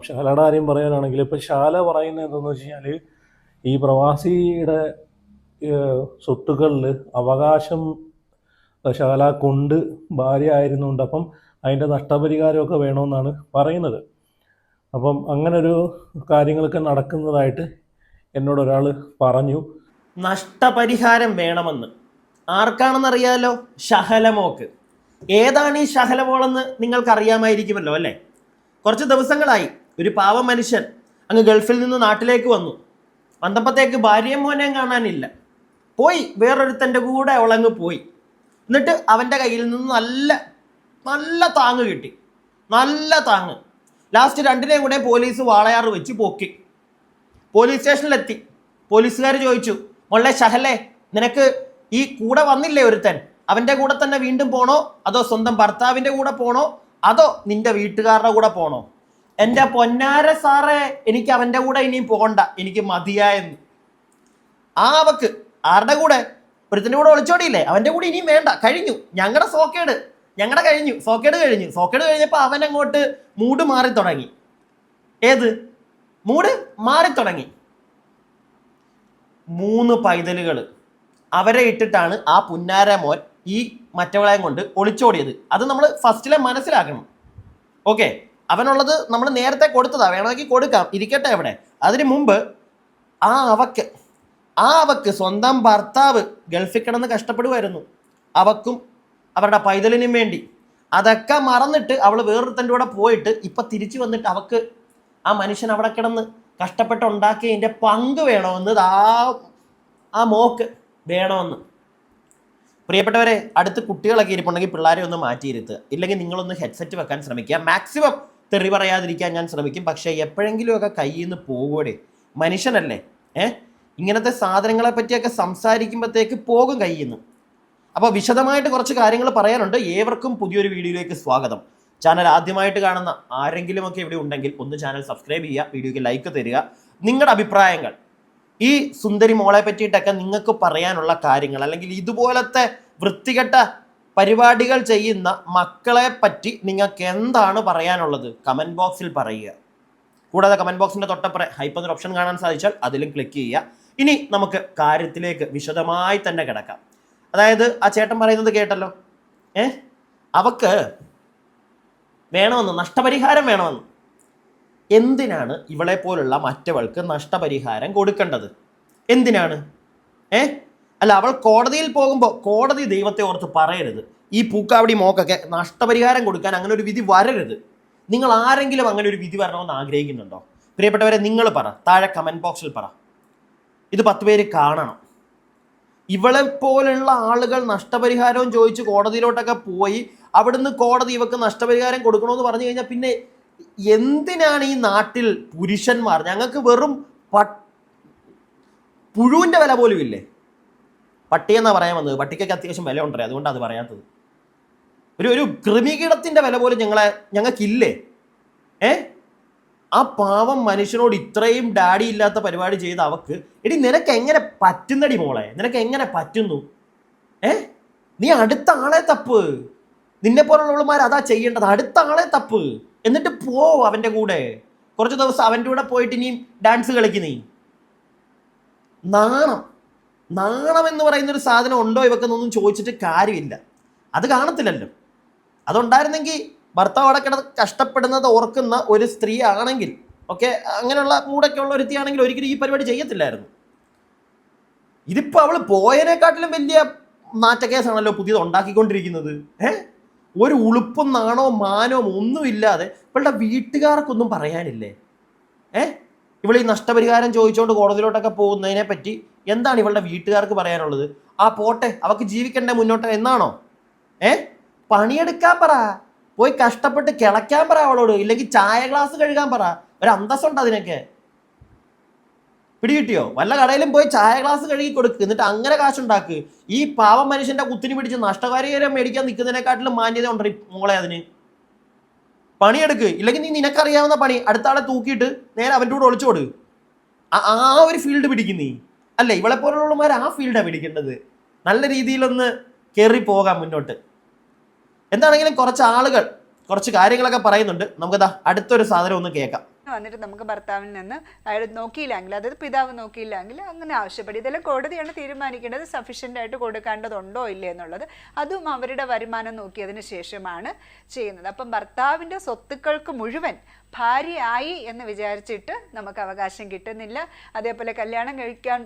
ശാലയുടെ കാര്യം പറയാനാണെങ്കിൽ ഇപ്പം ശാല പറയുന്നത് എന്താണെന്ന് വെച്ച് കഴിഞ്ഞാൽ ഈ പ്രവാസിയുടെ സ്വത്തുക്കളിൽ അവകാശം ശാല കൊണ്ട് ഭാര്യ ആയിരുന്നുണ്ട്. അപ്പം അതിൻ്റെ നഷ്ടപരിഹാരമൊക്കെ വേണമെന്നാണ് പറയുന്നത്. അപ്പം അങ്ങനൊരു കാര്യങ്ങളൊക്കെ നടക്കുന്നതായിട്ട് എന്നോട് ഒരാൾ പറഞ്ഞു. നഷ്ടപരിഹാരം വേണമെന്ന് ആർക്കാണെന്നറിയാലോ? ഷഹലമോക്ക്. ഏതാണ് ഈ ഷഹലമോളെന്ന് നിങ്ങൾക്ക് അറിയാമായിരിക്കുമല്ലോ അല്ലേ? കുറച്ച് ദിവസങ്ങളായി ഒരു പാവം മനുഷ്യൻ അങ്ങ് ഗൾഫിൽ നിന്ന് നാട്ടിലേക്ക് വന്നപ്പോഴത്തേക്ക് ഭാര്യയും മോനെയും കാണാനില്ല. പോയി വേറൊരുത്തൻ്റെ കൂടെ അവളങ്ങ് പോയി. എന്നിട്ട് അവൻ്റെ കയ്യിൽ നിന്ന് നല്ല നല്ല താങ്ങ് കിട്ടി, നല്ല താങ്ങ്. ലാസ്റ്റ് രണ്ടിനെയും കൂടെ പോലീസ് വാളയാറ് വെച്ച് പൊക്കി. പോലീസ് സ്റ്റേഷനിലെത്തി. പോലീസുകാർ ചോദിച്ചു, മോളെ ഷഹലെ, നിനക്ക് ഈ കൂടെ വന്നില്ലേ ഒരുത്തൻ, അവൻ്റെ കൂടെ തന്നെ വീണ്ടും പോണോ, അതോ സ്വന്തം ഭർത്താവിൻ്റെ കൂടെ പോണോ, അതോ നിന്റെ വീട്ടുകാരുടെ കൂടെ പോണോ? എൻ്റെ പൊന്നാര സാറേ, എനിക്ക് അവൻ്റെ കൂടെ ഇനിയും പോകണ്ട, എനിക്ക് മതിയായെന്ന്. അവക്ക് ആരുടെ കൂടെ? ഒരുത്തിൻ്റെ കൂടെ ഒളിച്ചോടിയില്ലേ, അവൻ്റെ കൂടെ ഇനിയും വേണ്ട, കഴിഞ്ഞു ഞങ്ങളുടെ സോക്കേട്, സോക്കേട് കഴിഞ്ഞപ്പോൾ അവൻ അങ്ങോട്ട് മൂഡ് മാറി തുടങ്ങി. ഏത് മൂഡ് മാറി തുടങ്ങി? 3 പൈതലുകൾ അവരെ ഇട്ടിട്ടാണ് ആ പുന്നാര മോൻ ഈ മറ്റവളെയും കൊണ്ട് ഒളിച്ചോടിയത്. അത് നമ്മൾ ഫസ്റ്റിലെ മനസ്സിലാക്കണം. ഓക്കെ, അവനുള്ളത് നമ്മൾ നേരത്തെ കൊടുത്തതാ, വേണമെങ്കിൽ കൊടുക്കാം, ഇരിക്കട്ടെ അവിടെ. അതിനു മുമ്പ് അവക്ക് സ്വന്തം ഭർത്താവ് ഗൾഫിൽ കിടന്ന് കഷ്ടപ്പെടുമായിരുന്നു, അവക്കും അവരുടെ പൈതലിനും വേണ്ടി. അതൊക്കെ മറന്നിട്ട് അവൾ വേറൊരുത്തൻ്റെ കൂടെ പോയിട്ട് ഇപ്പം തിരിച്ചു വന്നിട്ട് അവക്ക് ആ മനുഷ്യൻ അവിടെ കിടന്ന് കഷ്ടപ്പെട്ടുണ്ടാക്കിയതിൻ്റെ പങ്ക് വേണമെന്ന് ആ മോക്ക് വേണമെന്ന്. പ്രിയപ്പെട്ടവരെ, അടുത്ത് കുട്ടികളൊക്കെ ഇരിപ്പുണ്ടെങ്കിൽ പിള്ളേരെ ഒന്ന് മാറ്റിയിരുത്തുക, ഇല്ലെങ്കിൽ നിങ്ങളൊന്ന് ഹെഡ്സെറ്റ് വെക്കാൻ ശ്രമിക്കുക. മാക്സിമം തെറി പറയാതിരിക്കാൻ ഞാൻ ശ്രമിക്കും. പക്ഷേ എപ്പോഴെങ്കിലുമൊക്കെ കയ്യിൽ നിന്ന് പോകൂടെ, മനുഷ്യനല്ലേ? ഇങ്ങനത്തെ സാധനങ്ങളെ പറ്റിയൊക്കെ സംസാരിക്കുമ്പോഴത്തേക്ക് പോകും കയ്യിൽ നിന്ന്. അപ്പോൾ വിശദമായിട്ട് കുറച്ച് കാര്യങ്ങൾ പറയാനുണ്ട്. ഏവർക്കും പുതിയൊരു വീഡിയോയിലേക്ക് സ്വാഗതം. ചാനൽ ആദ്യമായിട്ട് കാണുന്ന ആരെങ്കിലുമൊക്കെ ഇവിടെ ഉണ്ടെങ്കിൽ ഒന്ന് ചാനൽ സബ്സ്ക്രൈബ് ചെയ്യുക, വീഡിയോയ്ക്ക് ലൈക്ക് തരിക. നിങ്ങളുടെ അഭിപ്രായങ്ങൾ, ഈ സുന്ദരി മോളെ പറ്റിയിട്ടൊക്കെ നിങ്ങൾക്ക് പറയാനുള്ള കാര്യങ്ങൾ, അല്ലെങ്കിൽ ഇതുപോലത്തെ വൃത്തികെട്ട പരിപാടികൾ ചെയ്യുന്ന മക്കളെ പറ്റി നിങ്ങൾക്ക് എന്താണ് പറയാനുള്ളത്, കമൻറ്റ് ബോക്സിൽ പറയുക. കൂടാതെ കമൻറ്റ് ബോക്സിൻ്റെ തൊട്ടപ്പുറം ഹൈപ്പ് എന്നൊരു ഓപ്ഷൻ കാണാൻ സാധിച്ചാൽ അതിലും ക്ലിക്ക് ചെയ്യുക. ഇനി നമുക്ക് കാര്യത്തിലേക്ക് വിശദമായി തന്നെ കിടക്കാം. അതായത് ആ ചേട്ടൻ പറയുന്നത് കേട്ടല്ലോ, അവക്ക് വേണമെന്ന്, നഷ്ടപരിഹാരം വേണമെന്ന്. എന്തിനാണ് ഇവളെ പോലുള്ള മറ്റവൾക്ക് നഷ്ടപരിഹാരം കൊടുക്കേണ്ടത്? എന്തിനാണ്? അല്ല, അവൾ കോടതിയിൽ പോകുമ്പോൾ കോടതി ദൈവത്തെ ഓർത്ത് പറയരുത്, ഈ പൂക്കാവടി മോക്കൊക്കെ നഷ്ടപരിഹാരം കൊടുക്കാൻ അങ്ങനെ ഒരു വിധി വരരുത്. നിങ്ങൾ ആരെങ്കിലും അങ്ങനെ ഒരു വിധി വരണമെന്ന് ആഗ്രഹിക്കുന്നുണ്ടോ? പ്രിയപ്പെട്ടവരെ, നിങ്ങൾ പറ, താഴെ കമൻറ്റ് ബോക്സിൽ പറ. ഇത് 10 പേര് കാണണം. ഇവളെ പോലുള്ള ആളുകൾ നഷ്ടപരിഹാരവും ചോദിച്ച് കോടതിയിലോട്ടൊക്കെ പോയി അവിടുന്ന് കോടതി ഇവക്ക് നഷ്ടപരിഹാരം കൊടുക്കണമെന്ന് പറഞ്ഞു കഴിഞ്ഞാൽ പിന്നെ എന്തിനാണ് ഈ നാട്ടിൽ പുരുഷന്മാർ? ഞങ്ങൾക്ക് വെറും പുഴുവിൻ്റെ വില പോലും ഇല്ലേ? പട്ടിയെന്നാണ് പറയാൻ വന്നത്. പട്ടിക്കൊക്കെ അത്യാവശ്യം വില ഉണ്ടേ, അതുകൊണ്ടാണ് അത് പറയാത്തത്. ഒരു കൃമികീടത്തിൻ്റെ വില പോലും ഞങ്ങൾക്കില്ലേ? ആ പാവം മനുഷ്യനോട് ഇത്രയും ഡാഡി ഇല്ലാത്ത പരിപാടി ചെയ്ത് അവക്ക്, എടി നിനക്ക് എങ്ങനെ പറ്റുന്നടി മോളെ, നിനക്ക് എങ്ങനെ പറ്റുന്നു? നീ അടുത്ത ആളെ തപ്പ്. നിന്നെ പോലുള്ളവന്മാർ അതാ ചെയ്യേണ്ടത്, അടുത്ത ആളെ തപ്പ്. എന്നിട്ട് പോ അവൻ്റെ കൂടെ, കുറച്ച് ദിവസം അവൻ്റെ കൂടെ പോയിട്ട് ഇനിയും ഡാൻസ് കളിക്ക്. നീ നാണം എന്ന് പറയുന്നൊരു സാധനം ഉണ്ടോ ഇവക്കെന്നൊന്നും ചോദിച്ചിട്ട് കാര്യമില്ല. അത് കാണത്തില്ലല്ലോ. അതുണ്ടായിരുന്നെങ്കിൽ ഭർത്താവ് അവിടെ കിടന്ന് കഷ്ടപ്പെടുന്നത് ഓർക്കുന്ന ഒരു സ്ത്രീ ആണെങ്കിൽ, ഓക്കെ, അങ്ങനെയുള്ള മൂടൊക്കെ ഉള്ള ഒരുത്തിയാണെങ്കിൽ ഒരിക്കലും ഈ പരിപാടി ചെയ്യത്തില്ലായിരുന്നു. ഇതിപ്പോൾ അവൾ പോയതിനെക്കാട്ടിലും വലിയ നാറ്റക്കേസാണല്ലോ പുതിയത് ഉണ്ടാക്കിക്കൊണ്ടിരിക്കുന്നത്. ഒരു ഉളുപ്പും നാണോ മാനോ ഒന്നുമില്ലാതെ ഇവളുടെ വീട്ടുകാർക്കൊന്നും പറയാനില്ലേ? ഇവൾ ഈ നഷ്ടപരിഹാരം ചോദിച്ചുകൊണ്ട് കോടതിയിലോട്ടൊക്കെ പോകുന്നതിനെ പറ്റി എന്താണ് ഇവളുടെ വീട്ടുകാർക്ക് പറയാനുള്ളത്? പോട്ടെ, അവൾക്ക് ജീവിക്കണ്ടേ മുന്നോട്ട് എന്നാണോ? പണിയെടുക്കാൻ പറ, പോയി കഷ്ടപ്പെട്ട് കിളയ്ക്കാൻ പറ അവളോട്, ഇല്ലെങ്കിൽ ചായ ഗ്ലാസ് കഴുകാൻ പറ. ഒരു അന്തസ്സുണ്ട് അതിനൊക്കെ. പിടികിട്ടിയോ? വല്ല കടയിലും പോയി ചായ ഗ്ലാസ് കഴുകി കൊടുക്കുക, എന്നിട്ട് അങ്ങനെ കാശുണ്ടാക്ക്. ഈ പാവം മനുഷ്യന്റെ കുത്തിന് പിടിച്ച് നഷ്ടപരിഹാരം മേടിക്കാൻ നിൽക്കുന്നതിനെക്കാട്ടിലും മാന്യത ഉണ്ട് മോളെ അതിന്. പണിയെടുക്ക്, ഇല്ലെങ്കിൽ നീ നിനക്കറിയാവുന്ന പണി അടുത്ത ആളെ തൂക്കിയിട്ട് നേരെ അവൻ്റെ കൂടെ ഒളിച്ചോട്. ആ ഒരു ഫീൽഡ് പിടിക്കുന്നീ അല്ലേ? ഇവളെ പോലുള്ളവന്മാർ ആ ഫീൽഡാണ് പിടിക്കേണ്ടത്. നല്ല രീതിയിലൊന്ന് കയറി പോകാം മുന്നോട്ട്. എന്താണെങ്കിലും കുറച്ച് ആളുകൾ കുറച്ച് കാര്യങ്ങളൊക്കെ പറയുന്നുണ്ട്. നമുക്കതാ അടുത്തൊരു സാധനം ഒന്ന് കേൾക്കാം. വന്നിട്ട് നമുക്ക് ഭർത്താവിൽ നിന്ന് അയാൾ നോക്കിയില്ലെങ്കിൽ, അതായത് പിതാവ് നോക്കിയില്ലെങ്കിൽ അങ്ങനെ ആവശ്യപ്പെടും. ഇതെല്ലാം കോടതിയാണ് തീരുമാനിക്കേണ്ടത്, സഫീഷ്യൻ്റ് ആയിട്ട് കൊടുക്കേണ്ടതുണ്ടോ ഇല്ലേ എന്നുള്ളത്. അതും അവരുടെ വരുമാനം നോക്കിയതിന് ശേഷമാണ് ചെയ്യുന്നത്. അപ്പം ഭർത്താവിൻ്റെ സ്വത്തുക്കൾക്ക് മുഴുവൻ ഭാര്യയായി എന്ന് വിചാരിച്ചിട്ട് നമുക്ക് അവകാശം കിട്ടുന്നില്ല. അതേപോലെ കല്യാണം കഴിക്കാൻ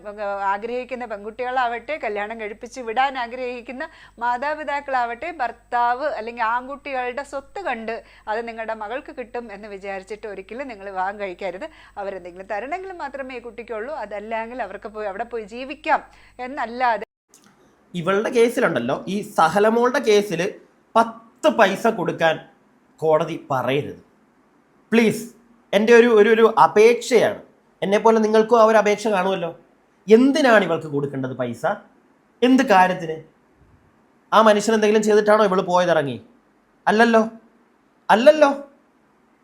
ആഗ്രഹിക്കുന്ന പെൺകുട്ടികളാവട്ടെ, കല്യാണം കഴിപ്പിച്ച് വിടാൻ ആഗ്രഹിക്കുന്ന മാതാപിതാക്കളാവട്ടെ, ഭർത്താവ് അല്ലെങ്കിൽ ആൺകുട്ടികളുടെ സ്വത്ത് കണ്ട് അത് നിങ്ങളുടെ മകൾക്ക് കിട്ടും എന്ന് വിചാരിച്ചിട്ട് ഒരിക്കലും നിങ്ങൾ വിവാഹം കഴിക്കരുത്. അവരെന്തെങ്കിലും തരണമെങ്കിൽ മാത്രമേ ഈ കുട്ടിക്കുള്ളൂ, അതല്ലെങ്കിൽ അവർക്ക് പോയി അവിടെ പോയി ജീവിക്കാം എന്നല്ലാതെ. ഇവളുടെ കേസിലുണ്ടല്ലോ, ഈ സഹലമോളുടെ കേസിൽ 10 പൈസ കൊടുക്കാൻ കോടതി പറയരുത് പ്ലീസ്. എൻ്റെ ഒരു അപേക്ഷയാണ്. എന്നെപ്പോലെ നിങ്ങൾക്കും ആ ഒരു അപേക്ഷ കാണുമല്ലോ. എന്തിനാണ് ഇവൾക്ക് കൊടുക്കേണ്ടത് പൈസ? എന്ത് കാര്യത്തിന്? ആ മനുഷ്യൻ എന്തെങ്കിലും ചെയ്തിട്ടാണോ ഇവൾ പോയതിറങ്ങി? അല്ലല്ലോ.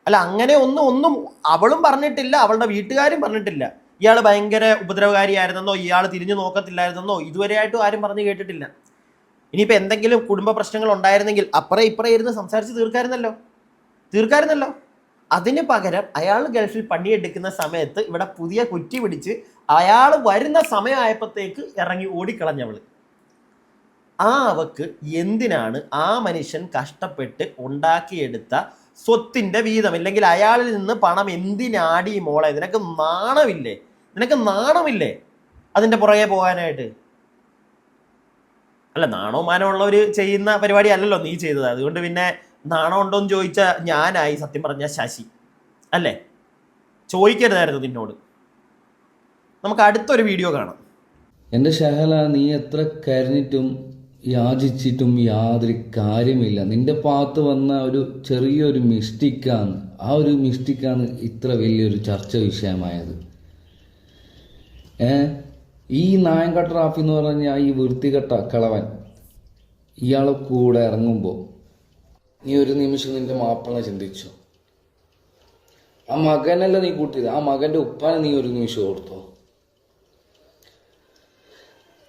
അല്ല, അങ്ങനെ ഒന്നും അവളും പറഞ്ഞിട്ടില്ല, അവളുടെ വീട്ടുകാരും പറഞ്ഞിട്ടില്ല. ഇയാൾ ഭയങ്കര ഉപദ്രവകാരിയായിരുന്നെന്നോ ഇയാൾ തിരിഞ്ഞു നോക്കത്തില്ലായിരുന്നെന്നോ ഇതുവരെയായിട്ടും ആരും പറഞ്ഞു കേട്ടിട്ടില്ല. ഇനിയിപ്പോൾ എന്തെങ്കിലും കുടുംബ പ്രശ്നങ്ങൾ ഉണ്ടായിരുന്നെങ്കിൽ അപ്പുറം ഇപ്പുറം ഇരുന്ന് സംസാരിച്ച് തീർക്കായിരുന്നല്ലോ. അതിന് പകരം അയാൾ ഗൾഫിൽ പണിയെടുക്കുന്ന സമയത്ത് ഇവിടെ പുതിയ കുറ്റി പിടിച്ച് അയാൾ വരുന്ന സമയമായപ്പോഴത്തേക്ക് ഇറങ്ങി ഓടിക്കളഞ്ഞവള്. അവക്ക് എന്തിനാണ് ആ മനുഷ്യൻ കഷ്ടപ്പെട്ട് ഉണ്ടാക്കിയെടുത്ത സ്വത്തിൻ്റെ വീതം, ഇല്ലെങ്കിൽ അയാളിൽ നിന്ന് പണം എന്തിനാടി മോളെ? നിനക്ക് നാണമില്ലേ അതിൻ്റെ പുറകെ പോകാനായിട്ട്? അല്ല, നാണോ മാനോ ഉള്ളവർ ചെയ്യുന്ന പരിപാടി അല്ലല്ലോ നീ ചെയ്തത്. അതുകൊണ്ട് പിന്നെ നാണം ഉണ്ടോയെന്ന് ചോദിച്ചാൽ ഞാനായി സത്യം പറഞ്ഞ ശശി അല്ലേ? ചോദിക്കരുതായിരുന്നു നിന്നോട്. നമുക്ക് അടുത്തൊരു വീഡിയോ കാണാം. എൻ്റെ ഷഹല, നീ എത്ര കരഞ്ഞിട്ടും യാചിച്ചിട്ടും യാതൊരു കാര്യമില്ല. നിന്റെ ഭാഗത്ത് വന്ന ഒരു ചെറിയൊരു മിസ്റ്റേക്കാണ്, ആ ഒരു മിസ്റ്റേക്കാണ് ഇത്ര വലിയൊരു ചർച്ച വിഷയമായത്. ഈ നായൻകട്ട റാഫി എന്ന് പറഞ്ഞാൽ ഈ വൃത്തികെട്ട കളവൻ ഇയാളെ കൂടെ ഇറങ്ങുമ്പോൾ നീ ഒരു നിമിഷം നിന്റെ മാപ്പിളനെ ചിന്തിച്ചു. ആ മകനല്ല നീ കൂട്ടിയത്, ആ മകൻ്റെ ഉപ്പാനെ നീ ഒരു നിമിഷം ഓർത്തോ?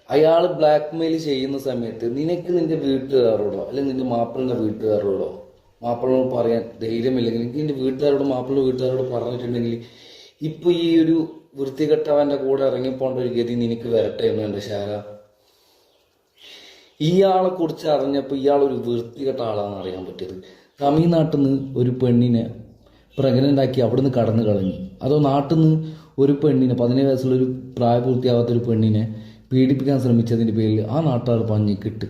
അയാൾ ബ്ലാക്ക് മെയിൽ ചെയ്യുന്ന സമയത്ത് നിനക്ക് നിന്റെ വീട്ടുകാരോടോ അല്ലെങ്കിൽ നിന്റെ മാപ്പിളിൻ്റെ വീട്ടുകാരോടോ മാപ്പിളോട് പറയാൻ ധൈര്യമില്ലെങ്കിൽ എനിക്ക് നിന്റെ വീട്ടുകാരോട് മാപ്പിളുടെ വീട്ടുകാരോട് പറഞ്ഞിട്ടുണ്ടെങ്കിൽ ഇപ്പോൾ ഈ ഒരു വൃത്തികെട്ടവൻ്റെ കൂടെ ഇറങ്ങിപ്പോണ്ട ഒരു ഗതി നിനക്ക് വരട്ടെ എന്ന് എൻ്റെ ശാല. ഇയാളെ കുറിച്ച് അറിഞ്ഞപ്പോൾ ഇയാളൊരു വൃത്തികെട്ട ആളാണെന്ന് അറിയാൻ പറ്റിയത്. തമിഴ്നാട്ടിൽ നിന്ന് ഒരു പെണ്ണിനെ പ്രഗ്നൻ്റ് ആക്കി അവിടുന്ന് കടന്നു കളഞ്ഞു. അതോ നാട്ടിൽ നിന്ന് ഒരു പെണ്ണിനെ 17 വയസ്സുള്ളൊരു പ്രായപൂർത്തിയാവാത്തൊരു പെണ്ണിനെ പീഡിപ്പിക്കാൻ ശ്രമിച്ചതിൻ്റെ പേരിൽ ആ നാട്ടുകാർ പഞ്ഞിക്കിട്ട്,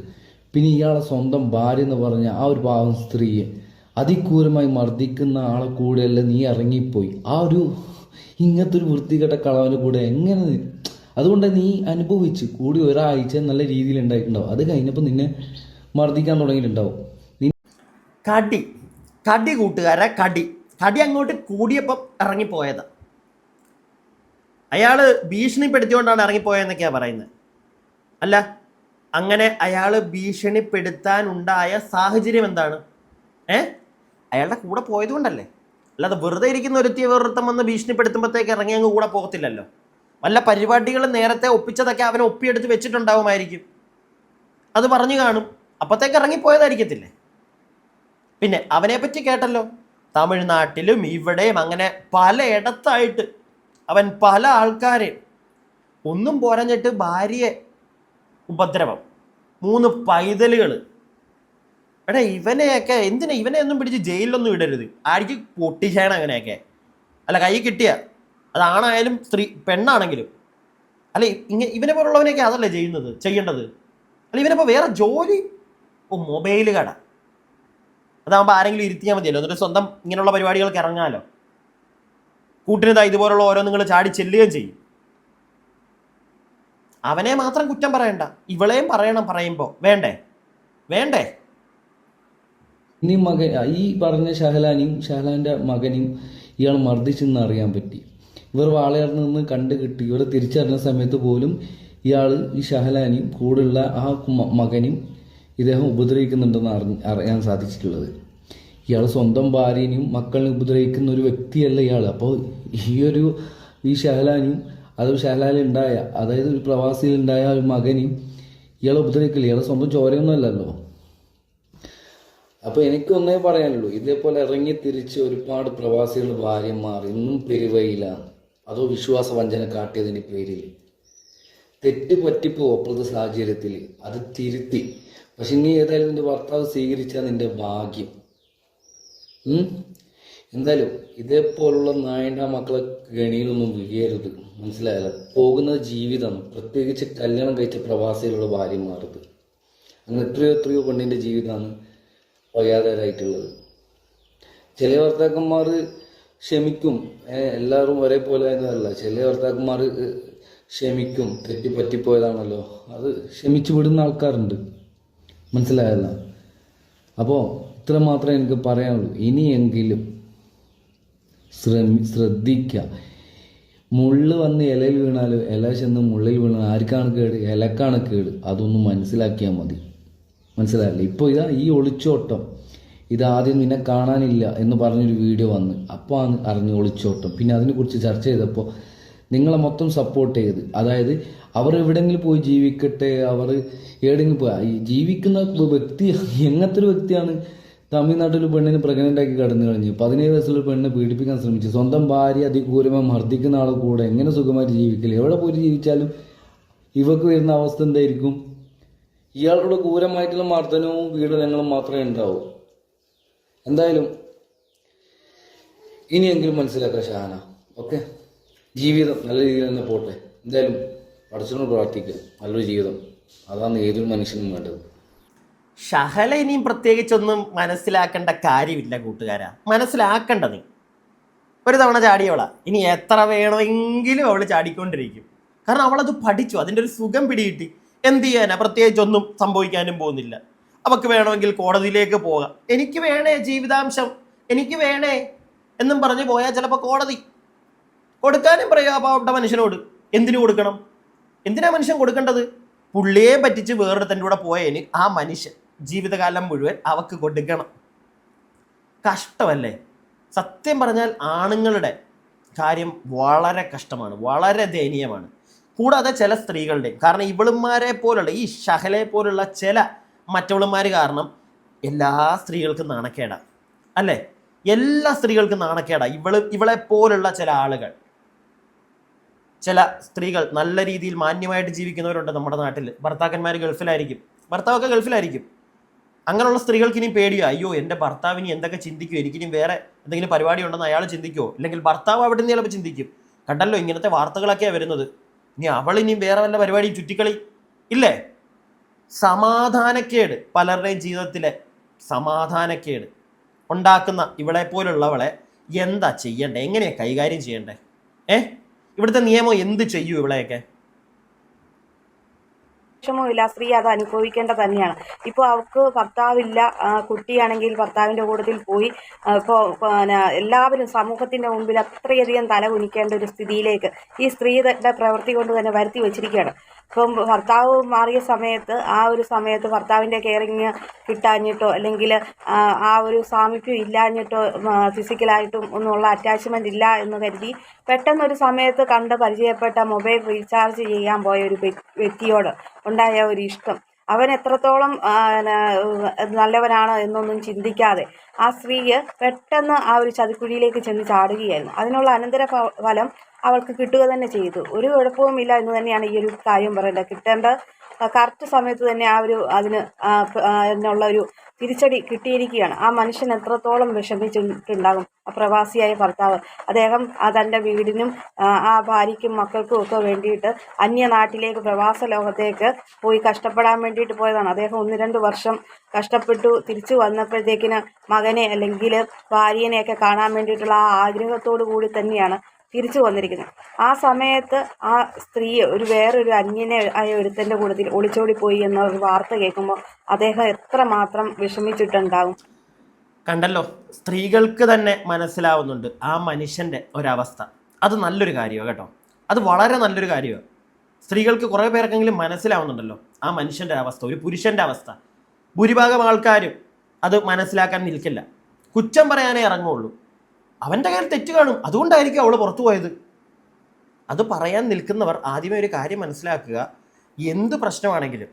പിന്നെ ഇയാളെ സ്വന്തം ഭാര്യ എന്ന് പറഞ്ഞ ആ ഒരു പാവം സ്ത്രീയെ അതിക്രൂരമായി മർദ്ദിക്കുന്ന ആളെ കൂടെയല്ല നീ ഇറങ്ങിപ്പോയി. ഇങ്ങനത്തെ ഒരു വൃത്തികെട്ട കളവൻ്റെ കൂടെ എങ്ങനെ? അതുകൊണ്ട് നീ അനുഭവിച്ച് കൂടി ഒരാഴ്ച നല്ല രീതിയിൽ ഉണ്ടായിട്ടുണ്ടാവും. അത് കഴിഞ്ഞപ്പോൾ നിന്നെ മർദ്ദിക്കാൻ തുടങ്ങിയിട്ടുണ്ടാവും. കടി കൂട്ടുകാരെ, കടി അങ്ങോട്ട് കൂടിയപ്പം ഇറങ്ങിപ്പോയതാ. അയാൾ ഭീഷണിപ്പെടുത്തിക്കൊണ്ടാണ് ഇറങ്ങിപ്പോയെന്നൊക്കെയാണ് പറയുന്നത്. അല്ല, അങ്ങനെ അയാൾ ഭീഷണിപ്പെടുത്താനുണ്ടായ സാഹചര്യം എന്താണ്? അയാളുടെ കൂടെ പോയതുകൊണ്ടല്ലേ. അല്ലാതെ വെറുതെ ഇരിക്കുന്ന ഒരുത്തിയെ വേറൊരുത്തം വന്ന് ഭീഷണിപ്പെടുത്തുമ്പോഴത്തേക്ക് ഇറങ്ങി അങ്ങ് കൂടെ പോകത്തില്ലല്ലോ. വല്ല പരിപാടികൾ നേരത്തെ ഒപ്പിച്ചതൊക്കെ അവനെ ഒപ്പിയെടുത്ത് വെച്ചിട്ടുണ്ടാവുമായിരിക്കും, അത് പറഞ്ഞു കാണും, അപ്പോഴത്തേക്ക് ഇറങ്ങിപ്പോയതായിരിക്കത്തില്ലേ. പിന്നെ അവനെ പറ്റി കേട്ടല്ലോ, തമിഴ്നാട്ടിലും ഇവിടെയും അങ്ങനെ പലയിടത്തായിട്ട് അവൻ പല ആൾക്കാരെ ഒന്നും പോരഞ്ഞിട്ട് ഭാര്യയെ ഉപദ്രവം, 3 പൈതലുകൾ. ഇവനെയൊക്കെ എന്തിനാ? ഇവനെ ഒന്നും പിടിച്ച് ജയിലിലൊന്നും ഇടരുത്. ആർക്ക് പൊട്ടിച്ചാണ് അങ്ങനെയൊക്കെ? അല്ല, കൈ കിട്ടിയ അതാണായാലും പെണ്ണാണെങ്കിലും. അല്ല, ഇവനെ പോലുള്ളവനെയൊക്കെ അതല്ലേ ചെയ്യേണ്ടത്? അല്ല, ഇവനിപ്പോൾ വേറെ ജോലി, മൊബൈൽ കട, അതാകുമ്പോൾ ആരെങ്കിലും ഇരുത്തിയാൽ മതിയല്ലോ, എന്നിട്ട് സ്വന്തം ഇങ്ങനെയുള്ള പരിപാടികൾക്ക് ഇറങ്ങാമല്ലോ. കൂട്ടിനിതാ ഇതുപോലുള്ള ഓരോ നിങ്ങൾ ചാടി ചെല്ലുകയും ചെയ്യും. അവനെ മാത്രം കുറ്റം പറയണ്ട, ഇവളെയും പറയണം. പറയുമ്പോൾ വേണ്ടേ? ഇനി ഈ പറഞ്ഞ ഷഹലാൻ്റെ മകനെയും ഇയാൾ മർദ്ദിച്ചെന്ന് അറിയാൻ പറ്റി. ഇവർ വാളയാറിൽ നിന്ന് കണ്ടു കിട്ടി. ഇവർ തിരിച്ചറിഞ്ഞ സമയത്ത് പോലും ഇയാൾ ഈ ഷഹലാനെയും കൂടെയുള്ള ആ മകനെയും ഇദ്ദേഹം ഉപദ്രവിക്കുന്നുണ്ടെന്ന് അറിയാൻ സാധിച്ചിട്ടുള്ളത്. ഇയാൾ സ്വന്തം ഭാര്യനെയും മക്കളിനെയും ഉപദ്രവിക്കുന്ന ഒരു വ്യക്തിയല്ല ഇയാൾ. അപ്പോൾ ഈ ഷഹലാനെയും അത് ഷഹലാലുണ്ടായ, അതായത് ഒരു പ്രവാസിയിലുണ്ടായ ഒരു മകനെയും ഇയാൾ ഉപദ്രവിക്കില്ല. ഇയാളെ സ്വന്തം ചോരയൊന്നും അല്ലല്ലോ. അപ്പോൾ എനിക്കൊന്നേ പറയാനുള്ളൂ, ഇതേപോലെ ഇറങ്ങി തിരിച്ച് ഒരുപാട് പ്രവാസികൾ ഭാര്യമാർ ഇന്നും പെരുവയിലാണ്. അതോ വിശ്വാസവഞ്ചന കാട്ടിയതിൻ്റെ പേരിൽ തെറ്റ് പറ്റിപ്പോവും അപ്പോഴത്തെ സാഹചര്യത്തിൽ, അത് തിരുത്തി. പക്ഷെ ഇനി ഏതായാലും നിൻ്റെ ഭർത്താവ് സ്വീകരിച്ചാൽ നിൻ്റെ ഭാഗ്യം. എന്തായാലും ഇതേപോലുള്ള നായൻ്റെ മക്കളെ ഗണിയിലൊന്നും വീഴരുത്, മനസ്സിലായല്ലോ. പോകുന്നത് ജീവിതമാണ്, പ്രത്യേകിച്ച് കല്യാണം കഴിച്ച പ്രവാസികളുടെ ഭാര്യമാരത്. അങ്ങനെ എത്രയോ പെണ്ണിൻ്റെ ജീവിതമാണ് വയ്യാതരായിട്ടുള്ളത്. ചില ഭർത്താക്കന്മാർ ക്ഷമിക്കും, എല്ലാവരും ഒരേപോലെ എന്നല്ല. ചില ഭർത്താക്കന്മാർ ക്ഷമിക്കും, തെറ്റിപ്പറ്റിപ്പോയതാണല്ലോ, അത് ക്ഷമിച്ചു വിടുന്ന ആൾക്കാരുണ്ട്, മനസ്സിലായല്ല. അപ്പോൾ ഇത്ര മാത്രമേ എനിക്ക് പറയാനുള്ളൂ. ഇനിയെങ്കിലും ശ്രദ്ധിക്കുക. മുള്ള് വന്ന് ഇലയിൽ വീണാൽ ഇല ചെന്ന് മുള്ളിൽ വീണാൽ ആർക്കാണ് കേട്? ഇലക്കാണ് കേട്. അതൊന്നും മനസ്സിലാക്കിയാൽ മതി, മനസ്സിലായില്ലേ. ഇപ്പോൾ ഈ ഒളിച്ചോട്ടം ഇതാദ്യം നിന്നെ കാണാനില്ല എന്ന് പറഞ്ഞൊരു വീഡിയോ വന്ന് അപ്പോൾ ആണ് അറിഞ്ഞ് ഒളിച്ചോട്ടം. പിന്നെ അതിനെക്കുറിച്ച് ചർച്ച ചെയ്തപ്പോൾ നിങ്ങളെ മൊത്തം സപ്പോർട്ട് ചെയ്ത്, അതായത് അവർ എവിടെയെങ്കിലും പോയി ജീവിക്കട്ടെ, അവർ എവിടെയെങ്കിലും പോയി ജീവിക്കുന്ന വ്യക്തി എങ്ങനത്തെ ഒരു വ്യക്തിയാണ് തമിഴ്നാട്ടിൽ പെണ്ണിന് പ്രഗ്നൻ്റാക്കി കടന്നു കഴിഞ്ഞ് 17 വയസ്സുള്ള പെണ്ണിനെ പീഡിപ്പിക്കാൻ ശ്രമിച്ചു, സ്വന്തം ഭാര്യ അതിക്രൂരമായി മർദ്ദിക്കുന്ന ആളെ കൂടെ എങ്ങനെ സുഖമായിട്ട് ജീവിക്കില്ല? എവിടെ പോയിട്ട് ജീവിച്ചാലും ഇവർക്ക് വരുന്ന അവസ്ഥ എന്തായിരിക്കും? ഇയാളുടെ ക്രൂരമായിട്ടുള്ള മർദ്ദനവും പീഡനങ്ങളും മാത്രമേ ഉണ്ടാവൂ. എന്തായാലും ഇനിയെങ്കിലും മനസ്സിലാക്കാം ഷാന. ഓക്കെ, ജീവിതം നല്ല രീതിയിൽ തന്നെ പോട്ടെ. എന്തായാലും പഠിച്ചോട് പ്രാർത്ഥിക്കുക, നല്ലൊരു ജീവിതം, അതാണ് ഏതൊരു മനുഷ്യനും വേണ്ടത്. ഷഹല ഇനിയും പ്രത്യേകിച്ചൊന്നും മനസ്സിലാക്കേണ്ട കാര്യമില്ല കൂട്ടുകാരാ. മനസ്സിലാക്കേണ്ട നീ ഒരു തവണ ചാടിയവളാ, ഇനി എത്ര വേണമെങ്കിലും അവൾ ചാടിക്കൊണ്ടിരിക്കും. കാരണം അവളത് പഠിച്ചു, അതിൻ്റെ ഒരു സുഖം പിടികിട്ടി. എന്ത് ചെയ്യാനാ? പ്രത്യേകിച്ചൊന്നും സംഭവിക്കാനും പോകുന്നില്ല. അവൾക്ക് വേണമെങ്കിൽ കോടതിയിലേക്ക് പോകാം. എനിക്ക് വേണേ ജീവിതാംശം, എനിക്ക് വേണേ എന്നും പറഞ്ഞ് പോയാൽ ചിലപ്പോൾ കോടതി കൊടുക്കാനും പറയാ പാവപ്പെട്ട മനുഷ്യനോട്. എന്തിനു കൊടുക്കണം? എന്തിനാ മനുഷ്യൻ കൊടുക്കേണ്ടത്? പുള്ളിയെ പറ്റിച്ച് വേറൊരുത്തൻ്റെ കൂടെ പോയതിന് ആ മനുഷ്യൻ ജീവിതകാലം മുഴുവൻ അവക്ക് കൊടുക്കണം. കഷ്ടമല്ലേ? സത്യം പറഞ്ഞാൽ ആണുങ്ങളുടെ കാര്യം വളരെ കഷ്ടമാണ്, വളരെ ദയനീയമാണ്. കൂടാതെ ചില സ്ത്രീകളുടെയും, കാരണം ഇവളുമാരെ പോലുള്ള ഈ ഷഹലെ പോലുള്ള ചില മറ്റവളുമാർ കാരണം എല്ലാ സ്ത്രീകൾക്കും നാണക്കേടാ, അല്ലേ? എല്ലാ സ്ത്രീകൾക്കും നാണക്കേടാ. ഇവളെ പോലുള്ള ചില ആളുകൾ, ചില സ്ത്രീകൾ നല്ല രീതിയിൽ മാന്യമായിട്ട് ജീവിക്കുന്നവരുണ്ട് നമ്മുടെ നാട്ടിൽ. ഭർത്താക്കന്മാർ ഗൾഫിലായിരിക്കും, ഭർത്താവൊക്കെ ഗൾഫിലായിരിക്കും. അങ്ങനെയുള്ള സ്ത്രീകൾക്ക് ഇനി പേടിയോ? അയ്യോ, എൻ്റെ ഭർത്താവിനി എന്തൊക്കെ ചിന്തിക്കുമോ, എനിക്കിനി വേറെ എന്തെങ്കിലും പരിപാടി ഉണ്ടെന്ന് അയാൾ ചിന്തിക്കുമോ? അല്ലെങ്കിൽ ഭർത്താവ് അവിടെ നിന്ന് ചിലപ്പോൾ ചിന്തിക്കും, കണ്ടല്ലോ ഇങ്ങനത്തെ വാർത്തകളൊക്കെയാണ് വരുന്നത്, ഇനി അവളിനി വേറെ വല്ല പരിപാടിയും ചുറ്റിക്കളി ഇല്ലേ? സമാധാനക്കേട്, പലരുടെയും ജീവിതത്തിലെ സമാധാനക്കേട് ഉണ്ടാക്കുന്ന ഇവളെ പോലുള്ളവളെ എന്താ ചെയ്യണ്ടേ? എങ്ങനെയാണ് കൈകാര്യം ചെയ്യണ്ടേ? ഇവിടുത്തെ നിയമം എന്ത് ചെയ്യൂ ഇവളെയൊക്കെ? വിഷമമില്ല, സ്ത്രീ അത് അനുഭവിക്കേണ്ടത് തന്നെയാണ്. ഇപ്പോൾ അവൾക്ക് ഭർത്താവില്ല, കുട്ടിയാണെങ്കിൽ ഭർത്താവിൻ്റെ കൂട്ടത്തിൽ പോയി ഇപ്പോൾ എല്ലാവരും സമൂഹത്തിൻ്റെ മുമ്പിൽ അത്രയധികം തല കുനിക്കേണ്ട ഒരു സ്ഥിതിയിലേക്ക് ഈ സ്ത്രീയുടെ പ്രവൃത്തി കൊണ്ട് തന്നെ വരുത്തി വച്ചിരിക്കുകയാണ്. ഇപ്പം ഭർത്താവ് മാറിയ സമയത്ത് ആ ഒരു സമയത്ത് ഭർത്താവിൻ്റെ കെയറിങ് കിട്ടാഞ്ഞിട്ടോ അല്ലെങ്കിൽ ആ ഒരു സാമീപ്യം ഇല്ലാഞ്ഞിട്ടോ ഫിസിക്കലായിട്ടും ഒന്നുമുള്ള അറ്റാച്ച്മെൻ്റ് ഇല്ല എന്ന് കരുതി പെട്ടെന്നൊരു സമയത്ത് കണ്ട് പരിചയപ്പെട്ട മൊബൈൽ റീചാർജ് ചെയ്യാൻ പോയ ഒരു വ്യക്തിയോട് ഉണ്ടായ ഒരു ഇഷ്ടം, അവൻ എത്രത്തോളം നല്ലവനാണ് എന്നൊന്നും ചിന്തിക്കാതെ ആ സ്ത്രീയെ പെട്ടെന്ന് ആ ഒരു ചതിക്കുഴിയിലേക്ക് ചെന്ന് ചാടുകയായിരുന്നു. അതിനുള്ള അനന്തര ഫലം അവൾക്ക് കിട്ടുക തന്നെ ചെയ്തു. ഒരു കുഴപ്പവുമില്ല എന്ന് തന്നെയാണ് ഈ ഒരു കാര്യം പറയേണ്ടത്. കിട്ടേണ്ട കറക്റ്റ് സമയത്ത് തന്നെ ആ ഒരു അതിനുള്ള ഒരു തിരിച്ചടി കിട്ടിയിരിക്കുകയാണ്. ആ മനുഷ്യൻ എത്രത്തോളം വിഷമിച്ചിട്ടുണ്ടാകും, ആ പ്രവാസിയായ ഭർത്താവ്. അദ്ദേഹം തൻ്റെ വീടിനും ആ ഭാര്യയ്ക്കും മക്കൾക്കും ഒക്കെ വേണ്ടിയിട്ട് അന്യനാട്ടിലേക്ക് പ്രവാസ ലോകത്തേക്ക് പോയി കഷ്ടപ്പെടാൻ വേണ്ടിയിട്ട് പോയതാണ്. അദ്ദേഹം 1-2 വർഷം കഷ്ടപ്പെട്ടു തിരിച്ചു വന്നപ്പോഴത്തേക്കിന് മകനെ അല്ലെങ്കിൽ ഭാര്യനെയൊക്കെ കാണാൻ വേണ്ടിയിട്ടുള്ള ആ ആഗ്രഹത്തോടു കൂടി തന്നെയാണ് തിരിച്ചു വന്നിരിക്കുന്നത്. ആ സമയത്ത് ആ സ്ത്രീ വേറൊരു അന്യനെ ആയ ഒരുത്തൻ്റെ കൂട്ടത്തിൽ ഒളിച്ചോടിപ്പോയി എന്ന ഒരു വാർത്ത കേൾക്കുമ്പോൾ അദ്ദേഹം എത്രമാത്രം വിഷമിച്ചിട്ടുണ്ടാകും. കണ്ടല്ലോ, സ്ത്രീകൾക്ക് തന്നെ മനസ്സിലാവുന്നുണ്ട് ആ മനുഷ്യൻ്റെ ഒരവസ്ഥ. അത് നല്ലൊരു കാര്യമാണ് കേട്ടോ, അത് വളരെ നല്ലൊരു കാര്യമാണ്. സ്ത്രീകൾക്ക് കുറേ പേർക്കെങ്കിലും മനസ്സിലാവുന്നുണ്ടല്ലോ ആ മനുഷ്യൻ്റെ അവസ്ഥ, ഒരു പുരുഷൻ്റെ അവസ്ഥ. ഭൂരിഭാഗം ആൾക്കാരും അത് മനസ്സിലാക്കാൻ നിൽക്കില്ല, കുറ്റം പറയാനേ ഇറങ്ങുള്ളൂ. അവൻ്റെ കയ്യിൽ തെറ്റ് കാണും, അതുകൊണ്ടായിരിക്കും അവൾ പുറത്തു പോയത്. അത് പറയാൻ നിൽക്കുന്നവർ ആദ്യമേ ഒരു കാര്യം മനസ്സിലാക്കുക, എന്ത് പ്രശ്നമാണെങ്കിലും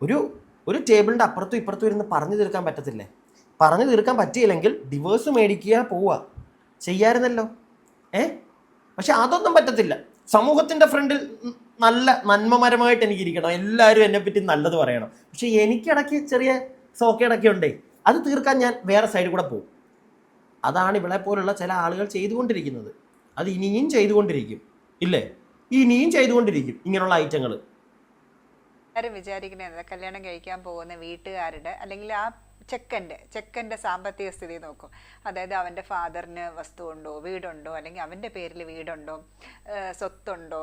ഒരു ടേബിളിൻ്റെ അപ്പുറത്തും ഇപ്പുറത്തും ഇരുന്ന് പറഞ്ഞു തീർക്കാൻ പറ്റത്തില്ലേ? പറഞ്ഞു തീർക്കാൻ പറ്റിയില്ലെങ്കിൽ ഡിവോഴ്സ് മേടിക്കുക, പോവുക ചെയ്യാമായിരുന്നല്ലോ. പക്ഷെ അതൊന്നും പറ്റത്തില്ല. സമൂഹത്തിൻ്റെ ഫ്രണ്ടിൽ നല്ല നന്മമരമായിട്ട് എനിക്കിരിക്കണം, എല്ലാവരും എന്നെപ്പറ്റി നല്ലത് പറയണം. പക്ഷെ എനിക്കിടയ്ക്ക് ചെറിയ സോക്കേടൊക്കെ ഉണ്ടേ, അത് തീർക്കാൻ ഞാൻ വേറെ സൈഡിൽ കൂടെ പോകും. അതാണ് ഇവിടെ പോലുള്ള ചില ആളുകൾ ചെയ്തുകൊണ്ടിരിക്കുന്നത്. അത് ഇനിയും ചെയ്തുകൊണ്ടിരിക്കും, ഇല്ലേ? ഇനിയും ചെയ്തുകൊണ്ടിരിക്കും ഇങ്ങനെയുള്ള ഐറ്റങ്ങൾ. വിചാരിക്കുന്നത് കല്യാണം കഴിക്കാൻ പോകുന്ന വീട്ടുകാരുടെ അല്ലെങ്കിൽ ആ ചെക്കൻ്റെ സാമ്പത്തിക സ്ഥിതി നോക്കും. അതായത് അവൻ്റെ ഫാദറിന് വസ്തുവുണ്ടോ, വീടുണ്ടോ, അല്ലെങ്കിൽ അവൻ്റെ പേരിൽ വീടുണ്ടോ, സ്വത്തുണ്ടോ,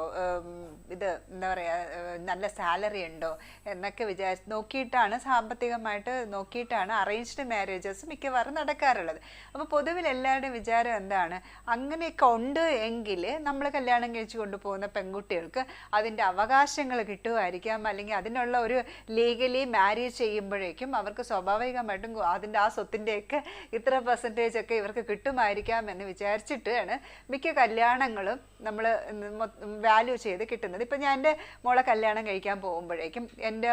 ഇത് എന്താ പറയുക, നല്ല സാലറി ഉണ്ടോ എന്നൊക്കെ നോക്കിയിട്ടാണ്, സാമ്പത്തികമായിട്ട് നോക്കിയിട്ടാണ് അറേഞ്ച്ഡ് മാരേജസ് മിക്കവാറും നടക്കാറുള്ളത്. അപ്പോൾ പൊതുവിൽ എല്ലാവരുടെയും വിചാരം എന്താണ്, അങ്ങനെയൊക്കെ ഉണ്ട് എങ്കിൽ നമ്മൾ കല്യാണം കഴിച്ചു കൊണ്ടുപോകുന്ന പെൺകുട്ടികൾക്ക് അതിൻ്റെ അവകാശങ്ങൾ കിട്ടുമായിരിക്കാം, അല്ലെങ്കിൽ അതിനുള്ള ഒരു ലീഗലി മാരേജ് ചെയ്യുമ്പോഴേക്കും അവർക്ക് സ്വാഭാവികമായിട്ടും അതിൻ്റെ ആ സ്വത്തിൻ്റെയൊക്കെ ഇത്ര പെർസെൻറ്റേജ് ഒക്കെ ഇവർക്ക് കിട്ടുമായിരിക്കാം എന്ന് വിചാരിച്ചിട്ടാണ് മിക്ക കല്യാണങ്ങളും നമ്മൾ വാല്യൂ ചെയ്ത് കിട്ടുന്നത്. ഇപ്പം ഞാൻ എൻ്റെ മോളെ കല്യാണം കഴിക്കാൻ പോകുമ്പോഴേക്കും എൻ്റെ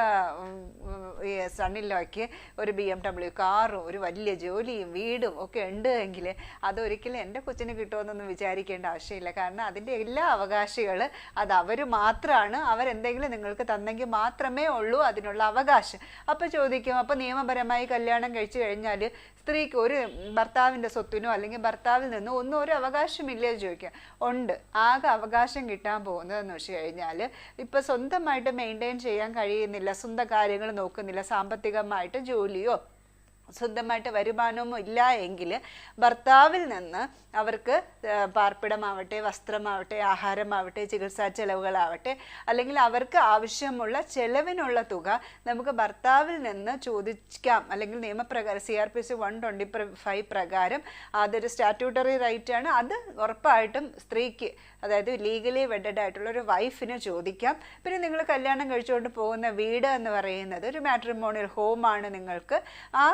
സണ്ണിലോയ്ക്ക് ഒരു BMW കാറും ഒരു വലിയ ജോലിയും വീടും ഒക്കെ ഉണ്ട് എങ്കിൽ അതൊരിക്കലും എൻ്റെ കൊച്ചിന് കിട്ടുമെന്നൊന്നും വിചാരിക്കേണ്ട ആവശ്യമില്ല. കാരണം അതിൻ്റെ എല്ലാ അവകാശികൾ അത് അവർ മാത്രമാണ്. അവരെന്തെങ്കിലും നിങ്ങൾക്ക് തന്നെങ്കിൽ മാത്രമേ ഉള്ളൂ അതിനുള്ള അവകാശം. അപ്പോൾ ചോദിക്കും, അപ്പോൾ നിയമപരമായി കല്യാണം കഴിച്ചു കഴിഞ്ഞാൽ സ്ത്രീക്ക് ഒരു ഭർത്താവിൻ്റെ സ്വത്തിനോ അല്ലെങ്കിൽ ഭർത്താവിൽ നിന്നോ ഒന്നും ഒരു അവകാശമില്ലേ ചോദിക്കുക. ഉണ്ട്. ആകെ അവകാശം കിട്ടാൻ പോകുന്നതെന്ന് വെച്ച് കഴിഞ്ഞാൽ ഇപ്പം സ്വന്തമായിട്ട് മെയിൻറ്റെയിൻ ചെയ്യാൻ കഴിയുന്നില്ല, സ്വന്തം കാര്യങ്ങൾ നോക്കുന്നില്ല, സാമ്പത്തികമായിട്ട് ജോലിയോ സ്വന്തമായിട്ട് വരുമാനമോ ഇല്ല എങ്കിൽ ഭർത്താവിൽ നിന്ന് അവർക്ക് പാർപ്പിടമാവട്ടെ, വസ്ത്രമാവട്ടെ, ആഹാരമാവട്ടെ, ചികിത്സാ ചെലവുകളാവട്ടെ, അല്ലെങ്കിൽ അവർക്ക് ആവശ്യമുള്ള ചെലവിനുള്ള തുക നമുക്ക് ഭർത്താവിൽ നിന്ന് ചോദിക്കാം. അല്ലെങ്കിൽ നിയമപ്രകാരം CRPC 125 പ്രകാരം അതൊരു സ്റ്റാറ്റ്യൂട്ടറി റൈറ്റ് ആണ്. അത് ഉറപ്പായിട്ടും സ്ത്രീക്ക്, അതായത് ലീഗലി വെഡഡ് ആയിട്ടുള്ള ഒരു വൈഫിന് ചോദിക്കാം. പിന്നെ നിങ്ങൾ കല്യാണം കഴിച്ചുകൊണ്ട് പോകുന്ന വീട് എന്ന് പറയുന്നത് ഒരു മാട്രിമോണിയൽ ഹോമാണ്. നിങ്ങൾക്ക് ആ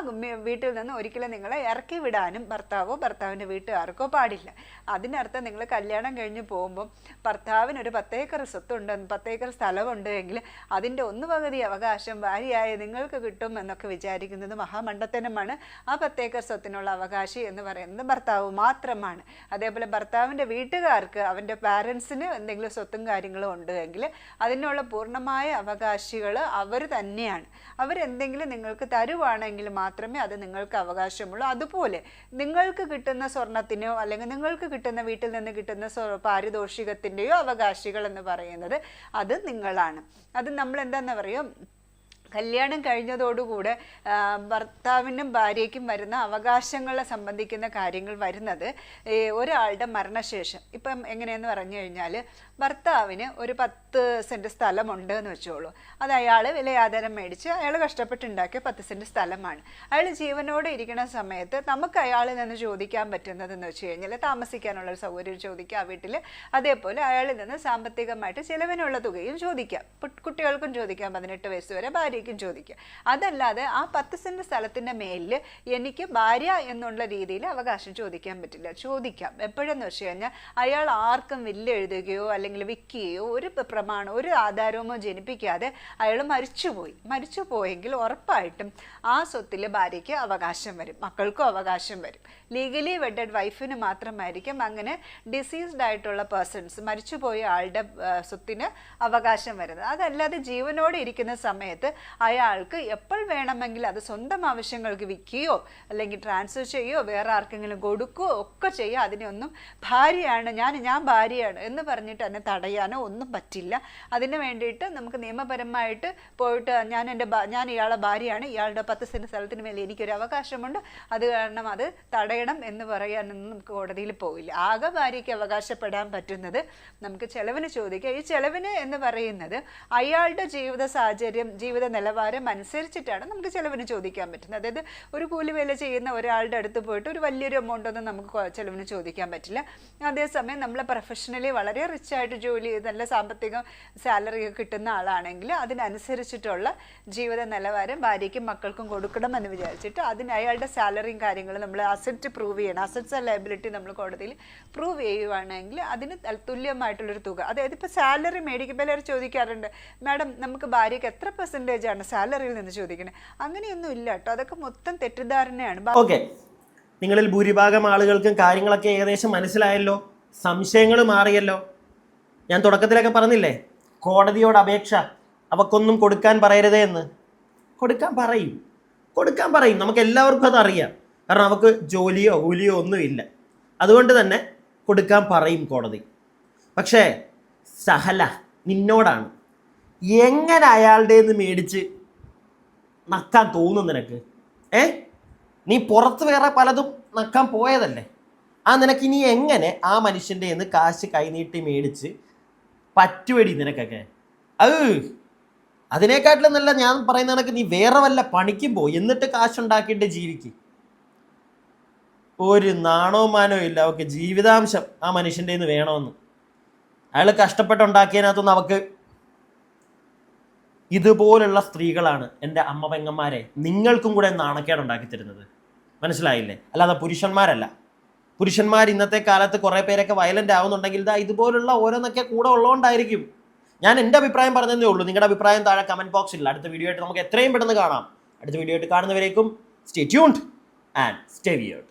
വീട്ടിൽ നിന്ന് ഒരിക്കലും നിങ്ങളെ ഇറക്കി വിടാനും ഭർത്താവോ ഭർത്താവിൻ്റെ വീട്ടുകാർക്കോ പാടില്ല. അതിനർത്ഥം നിങ്ങൾ കല്യാണം കഴിഞ്ഞ് പോകുമ്പോൾ ഭർത്താവിനൊരു 10 ഏക്കർ സ്വത്തുണ്ട്, 10 ഏക്കർ സ്ഥലമുണ്ട് എങ്കിൽ അതിൻ്റെ 1/2 അവകാശം ഭാര്യയായ നിങ്ങൾക്ക് കിട്ടും എന്നൊക്കെ വിചാരിക്കുന്നത് മഹാമണ്ഡത്തനമാണ്. ആ 10 ഏക്കർ സ്വത്തിനുള്ള അവകാശി എന്ന് പറയുന്നത് ഭർത്താവ് മാത്രമാണ്. അതേപോലെ ഭർത്താവിൻ്റെ വീട്ടുകാർക്ക്, അവൻ്റെ പാരൻസിന് എന്തെങ്കിലും സ്വത്തും കാര്യങ്ങളും ഉണ്ട് എങ്കിൽ അതിനുള്ള പൂർണ്ണമായ അവകാശികൾ അവർ തന്നെയാണ്. അവരെന്തെങ്കിലും നിങ്ങൾക്ക് തരുവാണെങ്കിൽ മാത്രമേ അത് നിങ്ങൾക്ക് അവകാശമുള്ളൂ. അതുപോലെ നിങ്ങൾക്ക് കിട്ടുന്ന സ്വർണത്തിനോ അല്ലെങ്കിൽ നിങ്ങൾക്ക് കിട്ടുന്ന വീട്ടിൽ നിന്ന് കിട്ടുന്ന പാരിതോഷികത്തിൻ്റെയോ അവകാശികൾ എന്ന് പറയുന്നത് അത് നിങ്ങളാണ്. അത് നമ്മൾ എന്താണെന്ന് പറയും, കല്യാണം കഴിഞ്ഞതോടുകൂടെ ഭർത്താവിനും ഭാര്യയ്ക്കും വരുന്ന അവകാശങ്ങളെ സംബന്ധിക്കുന്ന കാര്യങ്ങൾ വരുന്നത് ഒരാളുടെ മരണശേഷം. ഇപ്പം എങ്ങനെയെന്ന് പറഞ്ഞു കഴിഞ്ഞാൽ ഭർത്താവിന് ഒരു 10 സെൻറ്റ് സ്ഥലമുണ്ട് എന്ന് വെച്ചോളൂ. അത് അയാൾ വിലയാധാരം മേടിച്ച് അയാൾ കഷ്ടപ്പെട്ടുണ്ടാക്കിയ 10 സെൻറ്റ് സ്ഥലമാണ്. അയാൾ ജീവനോടെ ഇരിക്കുന്ന സമയത്ത് നമുക്ക് അയാളിൽ നിന്ന് ചോദിക്കാൻ പറ്റുന്നതെന്ന് വെച്ച് കഴിഞ്ഞാൽ താമസിക്കാനുള്ളൊരു സൗകര്യം ചോദിക്കാം ആ വീട്ടിൽ. അതേപോലെ അയാളിൽ നിന്ന് സാമ്പത്തികമായിട്ട് ചിലവിനുള്ള തുകയും ചോദിക്കാം. കുട്ടികൾക്കും ചോദിക്കാം, 18 വയസ്സ് വരെ ഭാര്യയ്ക്കും ചോദിക്കാം. അതല്ലാതെ ആ 10 സെൻറ്റ് സ്ഥലത്തിൻ്റെ മേലിൽ എനിക്ക് ഭാര്യ എന്നുള്ള രീതിയിൽ അവകാശം ചോദിക്കാൻ പറ്റില്ല. ചോദിക്കാം എപ്പോഴെന്ന് വെച്ച് കഴിഞ്ഞാൽ അയാൾ ആർക്കും വില്ല് എഴുതുകയോ അല്ലെങ്കിൽ വിൽക്കുകയോ ഒരു പ്രമാണം, ഒരു ആധാരമോ ജനിപ്പിക്കാതെ അയാൾ മരിച്ചുപോയെങ്കിൽ ഉറപ്പായിട്ടും ആ സ്വത്തിൽ ഭാര്യയ്ക്ക് അവകാശം വരും, മക്കൾക്കും അവകാശം വരും. ലീഗലി വെഡഡ് വൈഫിന് മാത്രമായിരിക്കും അങ്ങനെ ഡിസീസ്ഡ് ആയിട്ടുള്ള പേഴ്സൺസ്, മരിച്ചുപോയ ആളുടെ സ്വത്തിന് അവകാശം വരുന്നത്. അതല്ലാതെ ജീവനോടെ ഇരിക്കുന്ന സമയത്ത് അയാൾക്ക് എപ്പോൾ വേണമെങ്കിൽ അത് സ്വന്തം ആവശ്യങ്ങൾക്ക് വിൽക്കുകയോ അല്ലെങ്കിൽ ട്രാൻസ്ഫർ ചെയ്യുകയോ വേറെ ആർക്കെങ്കിലും കൊടുക്കുകയോ ഒക്കെ ചെയ്യുക. അതിനൊന്നും ഭാര്യയാണ് ഞാൻ ഭാര്യയാണ് എന്ന് പറഞ്ഞിട്ട് എന്നെ തടയാനോ ഒന്നും പറ്റില്ല. അതിന് വേണ്ടിയിട്ട് നമുക്ക് നിയമപരമായിട്ട് പോയിട്ട് ഞാൻ ഇയാളുടെ ഭാര്യയാണ്, ഇയാളുടെ 10 സെൻറ്റ് സ്ഥലത്തിന് മേലെ എനിക്കൊരു അവകാശമുണ്ട്, അത് കാരണം അത് തടയണം എന്ന് പറയാനൊന്നും നമുക്ക് കോടതിയിൽ പോകില്ല. ആകെ ഭാര്യയ്ക്ക് അവകാശപ്പെടാൻ പറ്റുന്നത് നമുക്ക് ചെലവിന് ചോദിക്കുക. ഈ ചെലവിന് എന്ന് പറയുന്നത് അയാളുടെ ജീവിത സാഹചര്യം, ജീവിത നിലവാരം അനുസരിച്ചിട്ടാണ് നമുക്ക് ചെലവിന് ചോദിക്കാൻ പറ്റുന്നത്. അതായത് ഒരു കൂലിവേല ചെയ്യുന്ന ഒരാളുടെ അടുത്ത് പോയിട്ട് ഒരു വലിയൊരു എമൗണ്ട് ഒന്നും നമുക്ക് ചെലവിന് ചോദിക്കാൻ പറ്റില്ല. അതേസമയം നമ്മൾ പ്രൊഫഷണലി വളരെ റിച്ച് ആയിട്ട് ജോലി ചെയ്ത് നല്ല സാമ്പത്തിക സാലറി കിട്ടുന്ന ആളാണെങ്കിൽ അതിനനുസരിച്ചിട്ടുള്ള ജീവിത നിലവാരം ഭാര്യയ്ക്കും മക്കൾക്കും കൊടുക്കണം എന്ന് വിചാരിച്ചിട്ട് അതിന് അയാളുടെ സാലറിയും കാര്യങ്ങളും നമ്മൾ അസറ്റ് പ്രൂവ് ചെയ്യണം. അസറ്റ്സ് ആൻഡ് ലയബിലിറ്റി നമ്മൾ കോടതിയിൽ പ്രൂവ് ചെയ്യുവാണെങ്കിൽ അതിന് തുല്യമായിട്ടുള്ളൊരു തുക, അതായത് ഇപ്പോൾ സാലറി മേടിക്കുമ്പോൾ എല്ലാവരും ചോദിക്കാറുണ്ട്, മാഡം നമുക്ക് ഭാര്യയ്ക്ക് എത്ര പെർസെൻറ്റേജ് വേജാണ്, സാലറിയിൽ നിന്ന് ചോദിക്കണേ. അങ്ങനെയൊന്നും ഇല്ല കേട്ടോ, അതൊക്കെ മൊത്തം തെറ്റിദ്ധാരണയാണ്. ഓക്കെ, നിങ്ങളിൽ ഭൂരിഭാഗം ആളുകൾക്കും കാര്യങ്ങളൊക്കെ ഏകദേശം മനസ്സിലായല്ലോ, സംശയങ്ങൾ മാറിയല്ലോ. ഞാൻ തുടക്കത്തിലൊക്കെ പറഞ്ഞില്ലേ, കോടതിയോട് അപേക്ഷ അവക്കൊന്നും കൊടുക്കാൻ പറയരുതേ എന്ന്. കൊടുക്കാൻ പറയും, നമുക്ക് എല്ലാവർക്കും അതറിയാം. കാരണം അവർക്ക് ജോലിയോ കൂലിയോ ഒന്നുമില്ല. അതുകൊണ്ട് തന്നെ കൊടുക്കാൻ പറയും കോടതി. പക്ഷേ സഹല നിന്നോടാണ്, എങ്ങനെ അയാളുടെ നിന്ന് മേടിച്ച് നക്കാൻ തോന്നും നിനക്ക്? നീ പുറത്ത് വേറെ പലതും നക്കാൻ പോയതല്ലേ, നിനക്ക് ഇനി എങ്ങനെ ആ മനുഷ്യൻ്റെ നിന്ന് കാശ് കൈനീട്ടി മേടിച്ച് പറ്റുവടി നിനക്കൊക്കെ? അതിനേക്കാട്ടിലും നല്ല ഞാൻ പറയുന്ന കണക്ക് നീ വേറെ വല്ല പണിക്കും പോയി, എന്നിട്ട് കാശുണ്ടാക്കിയിട്ട് ജീവിക്കും. ഒരു നാണോ മാനോ ഇല്ല അവൾക്ക്. ജീവിതാംശം ആ മനുഷ്യൻ്റെ നിന്ന് വേണമെന്ന്. അയാൾ കഷ്ടപ്പെട്ടുണ്ടാക്കിയതിനകത്തൊന്നും അവക്ക്. ഇതുപോലുള്ള സ്ത്രീകളാണ് എൻ്റെ അമ്മ പെങ്ങന്മാരെ നിങ്ങൾക്കും കൂടെ നാണക്കേടുണ്ടാക്കി തരുന്നത്. മനസ്സിലായില്ലേ? അല്ലാതെ പുരുഷന്മാരല്ല. പുരുഷന്മാർ ഇന്നത്തെ കാലത്ത് കുറേ പേരൊക്കെ വയലൻ്റ് ആവുന്നുണ്ടെങ്കിൽ ഇതുപോലുള്ള ഓരോന്നൊക്കെ കൂടെ ഉള്ളതുകൊണ്ടായിരിക്കും. ഞാൻ എൻ്റെ അഭിപ്രായം പറഞ്ഞതേ ഉള്ളൂ. നിങ്ങളുടെ അഭിപ്രായം താഴെ കമൻറ്റ് ബോക്സിൽ. അടുത്ത വീഡിയോ ആയിട്ട് നമുക്ക് എത്രയും പെട്ടെന്ന് കാണാം. അടുത്ത വീഡിയോ ആയിട്ട് കാണുന്നവരേക്കും stay tuned and stay weird.